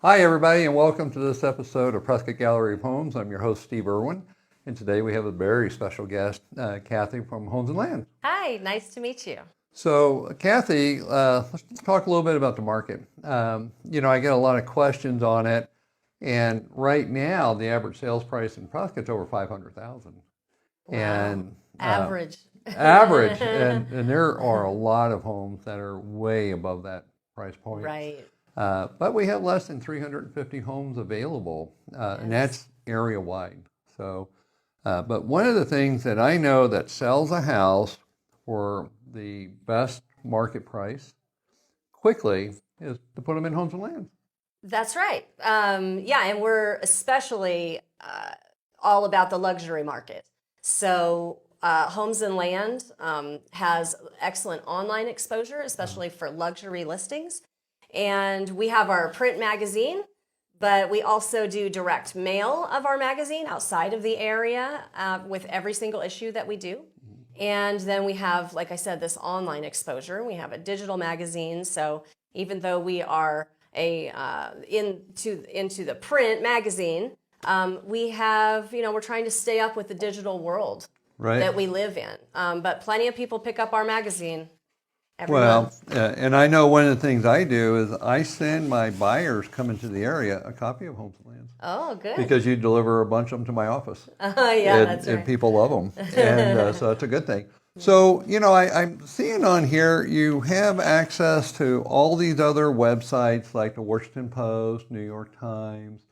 Hi, everybody, and welcome to this episode of Prescott Gallery of Homes. I'm your host, Steve Irwin, and today we have a very special guest, Kathy from Homes and Land. Hi, nice to meet you. So, Kathy, let's talk a little bit about the market. I get a lot of questions on it, and right now the average sales price in Prescott's over $500,000. Wow. And Average. average, and there are a lot of homes that are way above that price point. Right. But we have less than 350 homes available, and that's area wide. So, but one of the things that I know that sells a house for the best market price quickly is to put them in Homes and Land. That's right. And we're especially all about the luxury market. So Homes and Land has excellent online exposure, especially for luxury listings. And we have our print magazine, but we also do direct mail of our magazine outside of the area with every single issue that we do. And then we have, like I said, this online exposure. We have a digital magazine. So even though we are into the print magazine, we have, we're trying to stay up with the digital world that we live in. But plenty of people pick up our magazine. And I know one of the things I do is I send my buyers coming to the area a copy of Homes and Lands. Oh, good. Because you deliver a bunch of them to my office. That's right. And people love them. And so it's a good thing. So, I'm seeing on here you have access to all these other websites like the Washington Post, New York Times.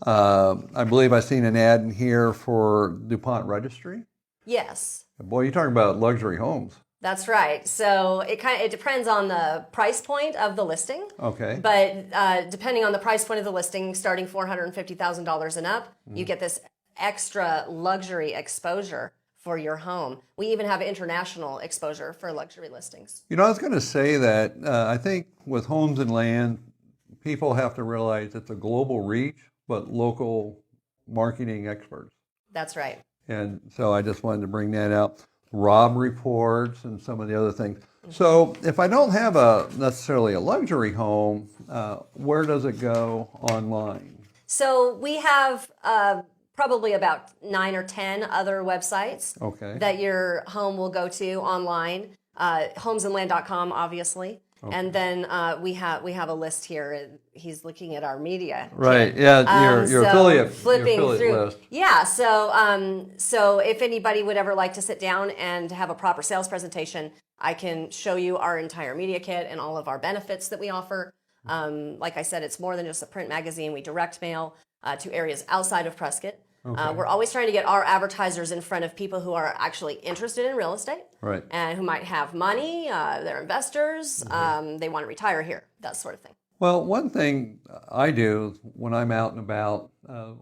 I believe I've seen an ad in here for DuPont Registry. Yes. Boy, you're talking about luxury homes. That's right. So it depends on the price point of the listing. Okay. But depending on the price point of the listing, starting $450,000 and up, you get this extra luxury exposure for your home. We even have international exposure for luxury listings. I was going to say that I think with Homes and Land, people have to realize it's a global reach, but local marketing experts. That's right. And so I just wanted to bring that out. Rob reports and some of the other things. So if I don't have necessarily a luxury home, where does it go online? So we have probably about 9 or 10 other websites that your home will go to online. Homesandland.com, obviously. Okay. And then we have a list here. He's looking at our media. Right. Yeah. Your affiliate. Flipping your affiliate through. List. Yeah. So if anybody would ever like to sit down and have a proper sales presentation, I can show you our entire media kit and all of our benefits that we offer. Like I said, it's more than just a print magazine. We direct mail to areas outside of Prescott. Okay. We're always trying to get our advertisers in front of people who are actually interested in real estate, right? And who might have money, they're investors, they want to retire here, that sort of thing. Well, one thing I do when I'm out and about,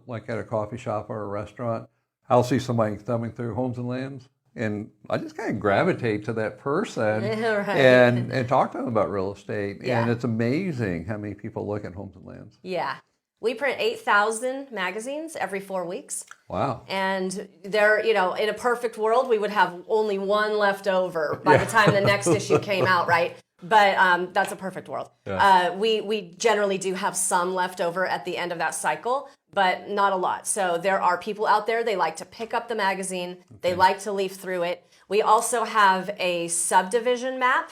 like at a coffee shop or a restaurant, I'll see somebody thumbing through Homes and Lands, and I just kind of gravitate to that person and talk to them about real estate. Yeah. And it's amazing how many people look at Homes and Lands. Yeah. We print 8,000 magazines every 4 weeks. Wow. And they're, in a perfect world, we would have only one left over by the time the next issue came out, right? But that's a perfect world. Yeah. We generally do have some left over at the end of that cycle, but not a lot. So there are people out there, they like to pick up the magazine. They like to leaf through it. We also have a subdivision map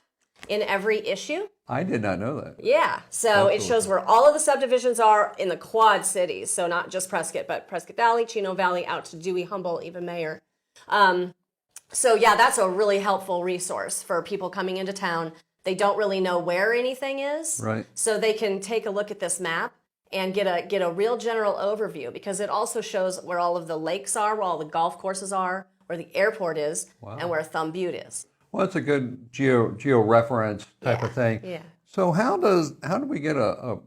in every issue. I did not know that. Yeah, so it shows where all of the subdivisions are in the Quad Cities. So not just Prescott, but Prescott Valley, Chino Valley, out to Dewey, Humboldt, even Mayer. That's a really helpful resource for people coming into town. They don't really know where anything is. Right. So they can take a look at this map and get a real general overview, because it also shows where all of the lakes are, where all the golf courses are, where the airport is, and where Thumb Butte is. Well, that's a good geo-reference type of thing. Yeah. So how do we get a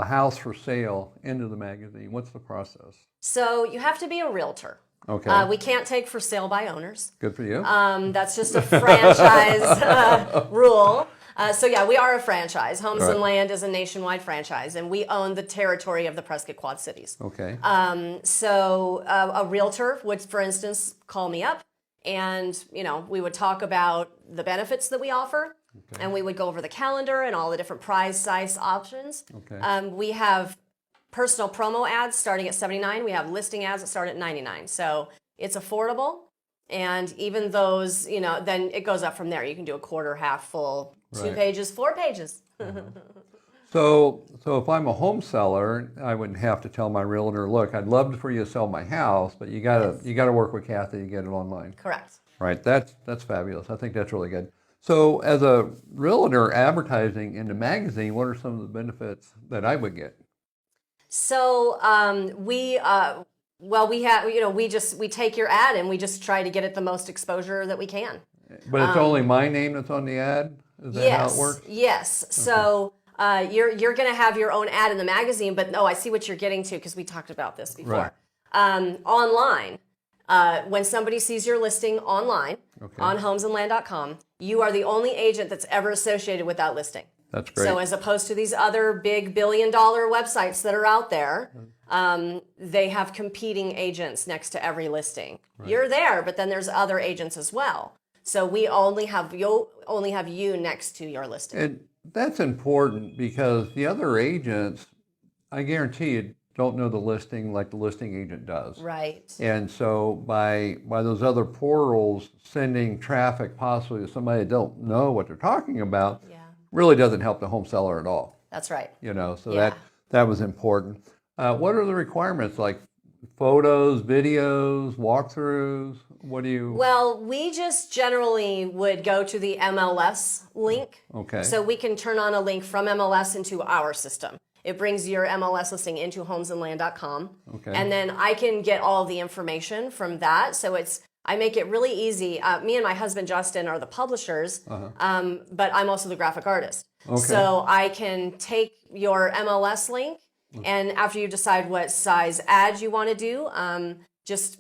house for sale into the magazine? What's the process? So you have to be a realtor. Okay. We can't take for sale by owners. Good for you. That's just a franchise rule. We are a franchise. Homes and Land is a nationwide franchise, and we own the territory of the Prescott Quad Cities. Okay. A realtor would, for instance, call me up, and we would talk about the benefits that we offer, and we would go over the calendar and all the different price size options. Okay. We have personal promo ads starting at $79. We have listing ads that start at $99. So it's affordable. And even those, then it goes up from there. You can do a quarter, half, full, 2 Right. pages, 4 pages. So if I'm a home seller, I wouldn't have to tell my realtor, look, I'd love for you to sell my house, but you gotta work with Kathy to get it online. Correct. Right. That's fabulous. I think that's really good. So as a realtor advertising in the magazine, what are some of the benefits that I would get? So we take your ad and we just try to get it the most exposure that we can. But it's only my name that's on the ad? Is that how it works? Yes. Okay. So you're going to have your own ad in the magazine, but I see what you're getting to because we talked about this before. Right. Online, when somebody sees your listing online on homesandland.com, you are the only agent that's ever associated with that listing. That's great. So as opposed to these other big billion-dollar websites that are out there, they have competing agents next to every listing. Right. You're there, but then there's other agents as well. So you'll only have you next to your listing. And that's important because the other agents, I guarantee you, don't know the listing like the listing agent does. Right. And so by those other portals sending traffic possibly to somebody that don't know what they're talking about, really doesn't help the home seller at all. That's right. So that was important. What are the requirements, like photos, videos, walkthroughs? What do you... Well, we just generally would go to the MLS link. Okay. So we can turn on a link from MLS into our system. It brings your MLS listing into homesandland.com. Okay. And then I can get all the information from that. So I make it really easy. Me and my husband, Justin, are the publishers, but I'm also the graphic artist. Okay. So I can take your MLS link, and after you decide what size ad you want to do, just,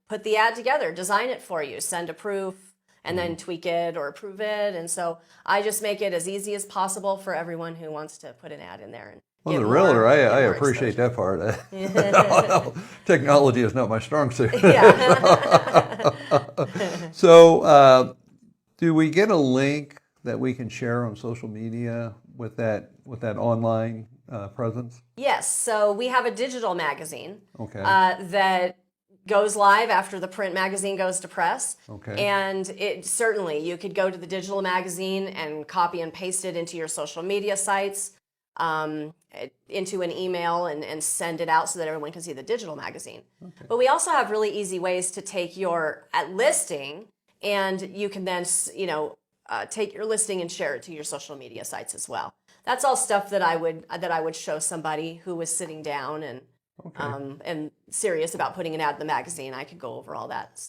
put the ad together, design it for you, send a proof, and then tweak it or approve it. And so I just make it as easy as possible for everyone who wants to put an ad in there. Well, the realtor, I appreciate that part. Technology is not my strong suit. Yeah. So do we get a link that we can share on social media with that online presence? Yes. So we have a digital magazine that goes live after the print magazine goes to press. Okay. And you could go to the digital magazine and copy and paste it into your social media sites, into an email and send it out so that everyone can see the digital magazine. Okay. But we also have really easy ways to take your listing, and you can then, take your listing and share it to your social media sites as well. That's all stuff that I would show somebody who was sitting down and serious about putting an ad in the magazine. I could go over all that